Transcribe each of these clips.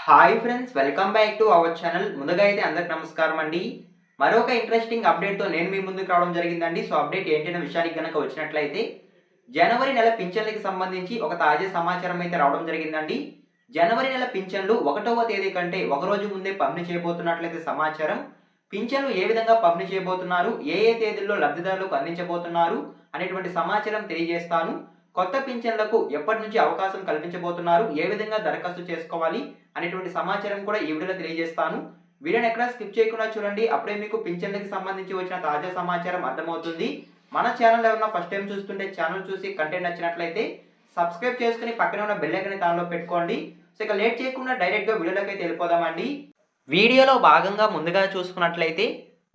Hi friends, welcome back to our channel. ముందుగా అయితే అందరికి నమస్కారం అండి. మరొక ఇంట్రెస్టింగ్ అప్డేట్తో నేను మీ ముందుకు రావడం జరిగిందండి. సో అప్డేట్ ఏంటనే విషయానికి కనుక వచ్చినట్లయితే జనవరి నెల పింఛన్లకి సంబంధించి ఒక తాజా సమాచారం అయితే రావడం జరిగిందండి. జనవరి నెల పింఛన్లు 1వ తేదీ కంటే ఒక రోజు ముందే పంపిణీ చేయబోతున్నట్లయితే సమాచారం. పింఛన్లు ఏ విధంగా పంపిణీ చేయబోతున్నారు, ఏ ఏ తేదీల్లో లబ్ధిదారులకు అందించబోతున్నారు అనేటువంటి సమాచారం తెలియజేస్తాను. కొత్త పింఛన్లకు ఎప్పటి నుంచి అవకాశం కల్పించబోతున్నారు, ఏ విధంగా దరఖాస్తు చేసుకోవాలి అనేటువంటి సమాచారం కూడా ఈ వీడియోలో తెలియజేస్తాను. వీడియోని ఎక్కడా స్కిప్ చేయకుండా చూడండి. అప్పుడే మీకు పింఛన్లకి సంబంధించి వచ్చిన తాజా సమాచారం అర్థమవుతుంది. మన ఛానల్ ఎవరైనా ఫస్ట్ టైం చూస్తుంటే ఛానల్ చూసి కంటెంట్ నచ్చినట్లయితే సబ్స్క్రైబ్ చేసుకుని పక్కనే ఉన్న బెల్ ఐకాన్ దానిలో పెట్టుకోండి. సో ఇక లేట్ చేయకుండా డైరెక్ట్గా వీడియోలోకి అయితే వెళ్ళిపోదామండి. వీడియోలో భాగంగా ముందుగా చూసుకున్నట్లయితే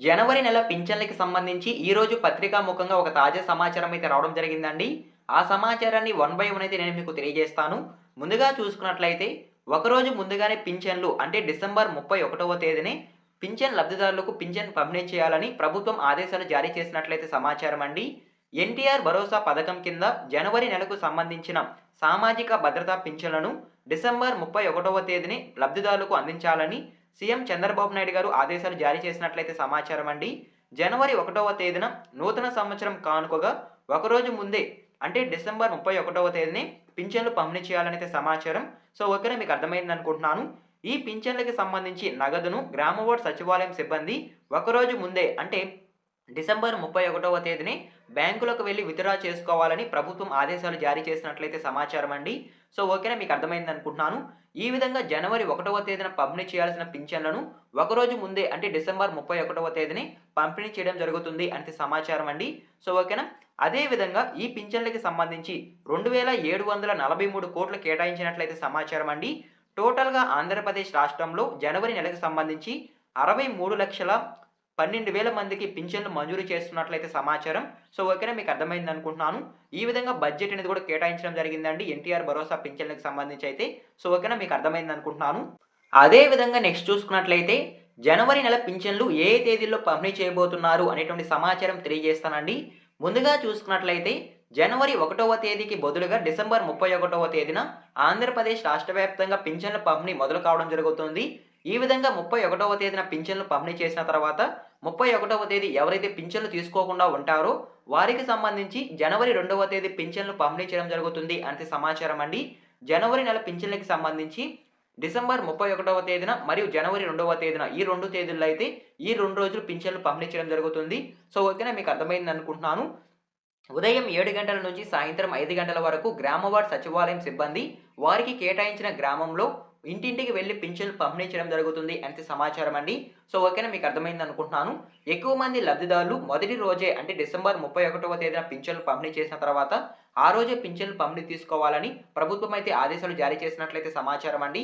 జనవరి నెల పింఛన్లకి సంబంధించి ఈరోజు పత్రికాముఖంగా ఒక తాజా సమాచారం అయితే రావడం జరిగిందండి. ఆ సమాచారాన్ని వన్ బై వన్ అయితే నేను మీకు తెలియజేస్తాను. ముందుగా చూసుకున్నట్లయితే ఒకరోజు ముందుగానే పింఛన్లు అంటే డిసెంబర్ 31వ తేదీనే పింఛన్ లబ్ధిదారులకు పింఛన్ పంపిణీ చేయాలని ప్రభుత్వం ఆదేశాలు జారీ చేసినట్లయితే సమాచారం అండి. ఎన్టీఆర్ భరోసా పథకం కింద జనవరి నెలకు సంబంధించిన సామాజిక భద్రతా పింఛన్లను డిసెంబర్ 31వ తేదీని లబ్ధిదారులకు అందించాలని సీఎం చంద్రబాబు నాయుడు గారు ఆదేశాలు జారీ చేసినట్లయితే సమాచారం అండి. జనవరి 1వ తేదీన నూతన సంవత్సరం కానుకగా ఒకరోజు ముందే అంటే డిసెంబర్ 31వ తేదీని పింఛన్లు పంపిణీ చేయాలనైతే సమాచారం. సో ఓకేనా, మీకు అర్థమైంది అనుకుంటున్నాను. ఈ పింఛన్లకి సంబంధించి నగదును గ్రామ వార్డు సచివాలయం సిబ్బంది ఒకరోజు ముందే అంటే డిసెంబర్ 31వ తేదీని బ్యాంకులకు వెళ్ళి విత్డ్రా చేసుకోవాలని ప్రభుత్వం ఆదేశాలు జారీ చేసినట్లయితే సమాచారం అండి. సో ఓకేనా, మీకు అర్థమైంది అనుకుంటున్నాను. ఈ విధంగా జనవరి 1వ తేదీన పంపిణీ చేయాల్సిన పింఛన్లను ఒకరోజు ముందే అంటే డిసెంబర్ 31వ తేదీని పంపిణీ చేయడం జరుగుతుంది అనేది సమాచారం అండి. సో ఓకేనా, అదేవిధంగా ఈ పింఛన్లకి సంబంధించి 2743 కోట్లు కేటాయించినట్లయితే సమాచారం అండి. టోటల్గా ఆంధ్రప్రదేశ్ రాష్ట్రంలో జనవరి నెలకు సంబంధించి 63,12,000 మందికి పింఛన్లు మంజూరు చేస్తున్నట్లయితే సమాచారం. సో ఓకేనా, మీకు అర్థమైంది అనుకుంటున్నాను. ఈ విధంగా బడ్జెట్ అనేది కూడా కేటాయించడం జరిగిందండి ఎన్టీఆర్ భరోసా పింఛన్లకు సంబంధించి అయితే. సో ఓకేనా, మీకు అర్థమైంది అనుకుంటున్నాను. అదేవిధంగా నెక్స్ట్ చూసుకున్నట్లయితే జనవరి నెల పింఛన్లు ఏ తేదీల్లో పంపిణీ చేయబోతున్నారు అనేటువంటి సమాచారం తెలియజేస్తానండి. ముందుగా చూసుకున్నట్లయితే జనవరి 1వ తేదీకి బదులుగా డిసెంబర్ 31వ తేదీన ఆంధ్రప్రదేశ్ రాష్ట్ర వ్యాప్తంగా పింఛన్ల పంపిణీ మొదలు కావడం జరుగుతుంది. ఈ విధంగా 31వ తేదీన పింఛన్లు పంపిణీ చేసిన తర్వాత 31వ తేదీ ఎవరైతే పింఛన్లు తీసుకోకుండా ఉంటారో వారికి సంబంధించి జనవరి 2వ తేదీ పింఛన్లు పంపిణీ చేయడం జరుగుతుంది అంటే సమాచారం అండి. జనవరి నెల పింఛన్లకి సంబంధించి డిసెంబర్ 31వ తేదీన మరియు జనవరి 2వ తేదీన ఈ 2 తేదీల్లో అయితే ఈ 2 రోజులు పింఛన్లు పంపిణీ చేయడం జరుగుతుంది. సో ఓకేనా, మీకు అర్థమైంది అనుకుంటున్నాను. ఉదయం 7 గంటల నుంచి సాయంత్రం 5 గంటల వరకు గ్రామ వార్డు సచివాలయం సిబ్బంది వారికి కేటాయించిన గ్రామంలో ఇంటింటికి వెళ్ళి పింఛన్లు పంపిణీ చేయడం జరుగుతుంది అంటే సమాచారం అండి. సో ఓకేనా, మీకు అర్థమైంది అనుకుంటున్నాను. ఎక్కువ మంది లబ్ధిదారులు మొదటి రోజే అంటే డిసెంబర్ 31వ తేదీన పింఛన్లు పంపిణీ చేసిన తర్వాత ఆ రోజే పింఛన్లు పంపిణీ తీసుకోవాలని ప్రభుత్వం అయితే ఆదేశాలు జారీ చేసినట్లయితే సమాచారం అండి.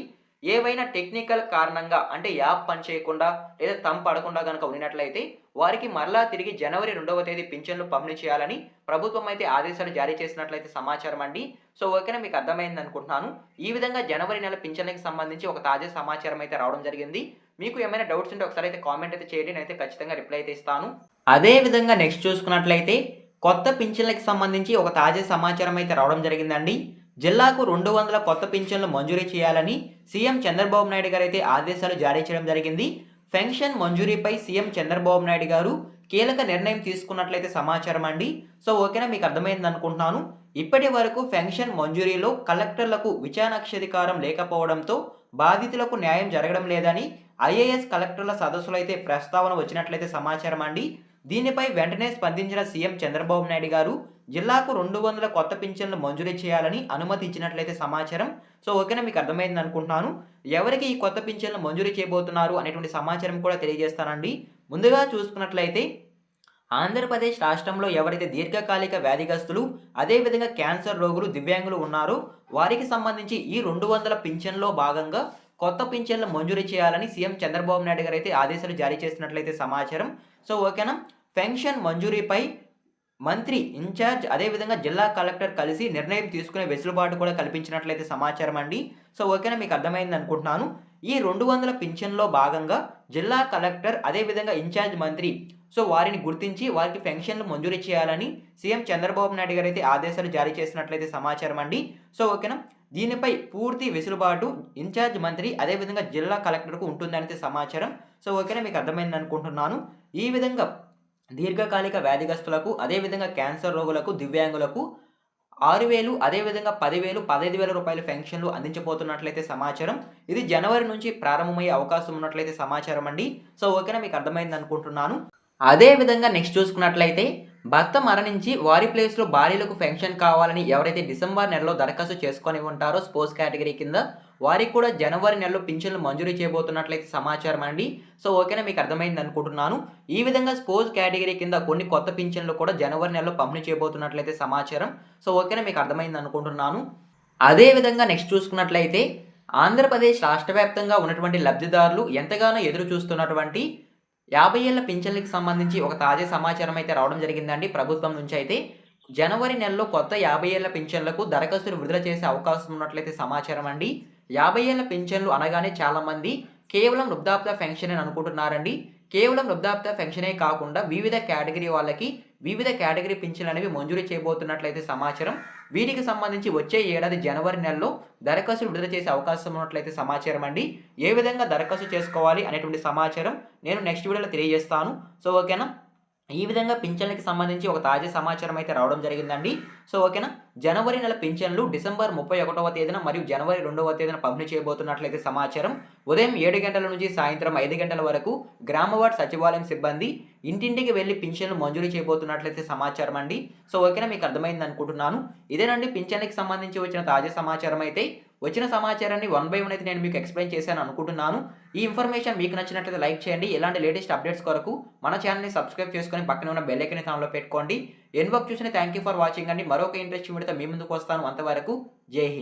ఏవైనా టెక్నికల్ కారణంగా అంటే యాప్ పనిచేయకుండా లేదా పడకుండా కనుక ఉన్నట్లయితే వారికి మరలా తిరిగి జనవరి 2వ తేదీ పింఛన్లు పంపిణీ చేయాలని ప్రభుత్వం అయితే ఆదేశాలు జారీ చేసినట్లయితే సమాచారం అండి. సో ఓకేనా, మీకు అర్థమైంది అనుకుంటున్నాను. ఈ విధంగా జనవరి నెల పింఛన్లకు సంబంధించి ఒక తాజా సమాచారం అయితే రావడం జరిగింది. మీకు ఏమైనా డౌట్స్ ఉంటే ఒకసారి అయితే కామెంట్ అయితే చేయండి, నేనైతే ఖచ్చితంగా రిప్లై అయితే ఇస్తాను. అదే విధంగా నెక్స్ట్ చూసుకున్నట్లయితే కొత్త పింఛన్లకు సంబంధించి ఒక తాజా సమాచారం అయితే రావడం జరిగిందండి. జిల్లాకు 200 కొత్త పింఛన్లు మంజూరీ చేయాలని సీఎం చంద్రబాబు నాయుడు గారు అయితే ఆదేశాలు జారీ చేయడం జరిగింది. పెన్షన్ మంజూరీపై సీఎం చంద్రబాబు నాయుడు గారు కీలక నిర్ణయం తీసుకున్నట్లయితే సమాచారం అండి. సో ఓకేనా, మీకు అర్థమైంది అనుకుంటున్నాను. ఇప్పటి వరకు పెన్షన్ మంజూరీలో కలెక్టర్లకు విచారణాధికారం లేకపోవడంతో బాధితులకు న్యాయం జరగడం లేదని ఐఏఎస్ కలెక్టర్ల సదస్సులో అయితే ప్రస్తావన వచ్చినట్లయితే సమాచారం అండి. దీనిపై వెంటనే స్పందించిన సీఎం చంద్రబాబు నాయుడు గారు జిల్లాకు 200 కొత్త పింఛన్లు మంజూరీ చేయాలని అనుమతి ఇచ్చినట్లయితే సమాచారం. సో ఓకేనా, మీకు అర్థమైంది అనుకుంటున్నాను. ఎవరికి ఈ కొత్త పింఛన్లు మంజూరీ చేయబోతున్నారు అనేటువంటి సమాచారం కూడా తెలియజేస్తానండి. ముందుగా చూసుకున్నట్లయితే ఆంధ్రప్రదేశ్ రాష్ట్రంలో ఎవరైతే దీర్ఘకాలిక వ్యాధిగ్రస్తులు అదేవిధంగా క్యాన్సర్ రోగులు దివ్యాంగులు ఉన్నారో వారికి సంబంధించి ఈ 200 పింఛన్లో భాగంగా కొత్త పింఛన్లు మంజూరీ చేయాలని సీఎం చంద్రబాబు నాయుడు గారు అయితే ఆదేశాలు జారీ చేసినట్లయితే సమాచారం. సో ఓకేనా, పెన్షన్ మంజూరీపై మంత్రి ఇన్ఛార్జ్ అదేవిధంగా జిల్లా కలెక్టర్ కలిసి నిర్ణయం తీసుకునే వెసులుబాటు కూడా కల్పించినట్లయితే సమాచారం అండి. సో ఓకేనా, మీకు అర్థమైంది అనుకుంటున్నాను. ఈ 200 పింఛన్లో భాగంగా జిల్లా కలెక్టర్ అదేవిధంగా ఇన్ఛార్జ్ మంత్రి సో వారిని గుర్తించి వారికి పెన్షన్లు మంజూరీ చేయాలని సీఎం చంద్రబాబు నాయుడు గారు అయితే ఆదేశాలు జారీ చేసినట్లయితే సమాచారం అండి. సో ఓకేనా, దీనిపై పూర్తి వెసులుబాటు ఇన్ఛార్జ్ మంత్రి అదేవిధంగా జిల్లా కలెక్టర్కు ఉంటుందనేది సమాచారం. సో ఓకేనా, మీకు అర్థమైంది అనుకుంటున్నాను. ఈ విధంగా దీర్ఘకాలిక వ్యాధిగ్రస్తులకు అదేవిధంగా క్యాన్సర్ రోగులకు, దివ్యాంగులకు 6,000 అదేవిధంగా 10,000, 15,000 రూపాయల పెన్షన్లు అందించబోతున్నట్లయితే సమాచారం. ఇది జనవరి నుంచి ప్రారంభమయ్యే అవకాశం ఉన్నట్లయితే సమాచారం అండి. సో ఓకేనా, మీకు అర్థమైంది అనుకుంటున్నాను. అదేవిధంగా నెక్స్ట్ చూసుకున్నట్లయితే భర్త మరణించి వారి ప్లేస్లో భార్యలకు పెన్షన్ కావాలని ఎవరైతే డిసెంబర్ నెలలో దరఖాస్తు చేసుకొని ఉంటారో స్పోర్ట్స్ కేటగిరీ కింద, వారికి కూడా జనవరి నెలలో పింఛన్లు మంజూరు చేయబోతున్నట్లయితే సమాచారం అండి. సో ఓకేనా, మీకు అర్థమైంది అనుకుంటున్నాను. ఈ విధంగా స్పోర్ట్స్ కేటగిరీ కింద కొన్ని కొత్త పింఛన్లు కూడా జనవరి నెలలో పంపిణీ చేయబోతున్నట్లయితే సమాచారం. సో ఓకేనా, మీకు అర్థమైంది అనుకుంటున్నాను. అదేవిధంగా నెక్స్ట్ చూసుకున్నట్లయితే ఆంధ్రప్రదేశ్ రాష్ట్ర వ్యాప్తంగా ఉన్నటువంటి లబ్ధిదారులు ఎంతగానో ఎదురు చూస్తున్నటువంటి 50 ఏళ్ల పింఛన్లకు సంబంధించి ఒక తాజా సమాచారం అయితే రావడం జరిగిందండి ప్రభుత్వం నుంచి. అయితే జనవరి నెలలో కొత్త 50 ఏళ్ల పింఛన్లకు దరఖాస్తులు విడుదల చేసే అవకాశం ఉన్నట్లయితే సమాచారం అండి. 50 ఏళ్ల పింఛన్లు అనగానే చాలామంది కేవలం వృద్ధాప్య పెన్షన్ అని అనుకుంటున్నారండి. కేవలం వృద్ధాప్య పెన్షనే కాకుండా వివిధ కేటగిరీ వాళ్ళకి వివిధ కేటగిరీ పింఛన్లు అనేవి మంజూరు చేయబోతున్నట్లయితే సమాచారం. వీటికి సంబంధించి వచ్చే ఏడాది జనవరి నెలలో దరఖాస్తులు విడుదల చేసే అవకాశం ఉన్నట్లయితే సమాచారం అండి. ఏ విధంగా దరఖాస్తు చేసుకోవాలి అనేటువంటి సమాచారం నేను నెక్స్ట్ వీడియోలో తెలియజేస్తాను. సో ఓకేనా, ఈ విధంగా పింఛన్లకి సంబంధించి ఒక తాజా సమాచారం అయితే రావడం జరిగిందండి. సో ఓకేనా, జనవరి నెల పింఛన్లు డిసెంబర్ 31వ తేదీన మరియు జనవరి 2వ తేదీన పంపిణీ చేయబోతున్నట్లయితే సమాచారం. ఉదయం 7 గంటల నుంచి సాయంత్రం 5 గంటల వరకు గ్రామ వార్డు సచివాలయం సిబ్బంది ఇంటింటికి వెళ్ళి పింఛన్లు మంజూరు చేయబోతున్నట్లయితే సమాచారం అండి. సో ఓకేనా, మీకు అర్థమైంది అనుకుంటున్నాను. ఇదేనండి పింఛన్లకి సంబంధించి వచ్చిన తాజా సమాచారం అయితే. వచ్చిన సమాచారాన్ని 1 by 1 అయితే నేను మీకు ఎక్స్ప్లెయిన్ చేశాను అనుకుంటున్నాను. ఈ ఇన్ఫర్మేషన్ మీకు నచ్చినట్లయితే లైక్ చేయండి. ఇలాంటి లేటెస్ట్ అప్డేట్స్ కొరకు మన ఛానల్ని సబ్స్క్రైబ్ చేసుకొని పక్కన ఉన్న బెల్ ఐకాన్ ఆన్లో పెట్టుకోండి. ఎన్ వర్క్ చూసిన థ్యాంక్ యూ ఫర్ వాచింగ్ అండి. మరొక ఇంట్రెస్టింగ్ వీడియోతో మీ ముందుకు వస్తాను. అంతవరకు జై హింద్.